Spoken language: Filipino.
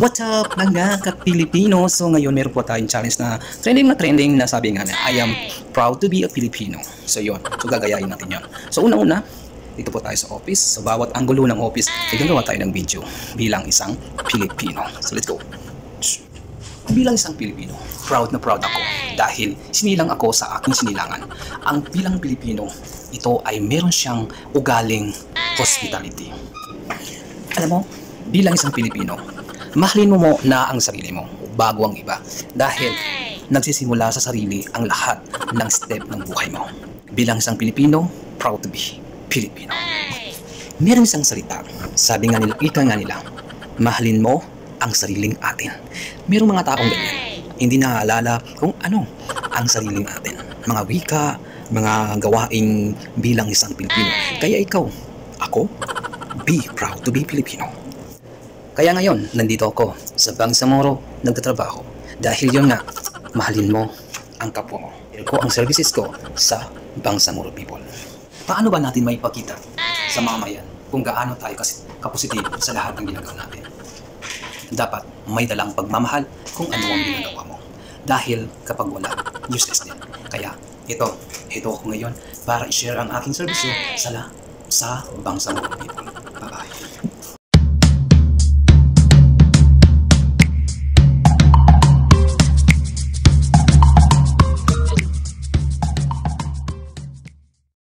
What's up mga ka-Pilipino? So ngayon meron po tayong challenge na trending na sabi nga na I am proud to be a Filipino. So yun, so gagayahin natin yun. So unang-una, dito po tayo sa office. So bawat anggulo ng office, gagawa tayo ng video bilang isang Pilipino. So let's go. Bilang isang Pilipino, proud na proud ako dahil sinilang ako sa aking sinilangan. Ang bilang Pilipino, ito ay meron siyang ugaling hospitality. Alam mo, bilang isang Pilipino, mahalin mo na ang sarili mo bago ang iba dahil nagsisimula sa sarili ang lahat ng step ng buhay mo. Bilang isang Pilipino, proud to be Filipino. Meron isang salita, sabi nga nila, ika nga nila, mahalin mo ang sariling atin. Merong mga taong ganyan, hindi naaalala kung ano ang sariling atin. Mga wika, mga gawaing bilang isang Pilipino. Kaya ikaw, ako, be proud to be Filipino. Kaya ngayon, nandito ako sa Bangsamoro nagtatrabaho dahil yun nga, mahalin mo ang kapwa mo. Ko ang services ko sa Bangsamoro people. Paano ba natin maipakita sa mamamayan kung gaano tayo kapositibo sa lahat ng ginagawa natin? Dapat may dalang pagmamahal kung ano ang ginagawa mo. Dahil kapag wala, useless din. Kaya ito ako ngayon para i-share ang aking servisyo sa Bangsamoro people.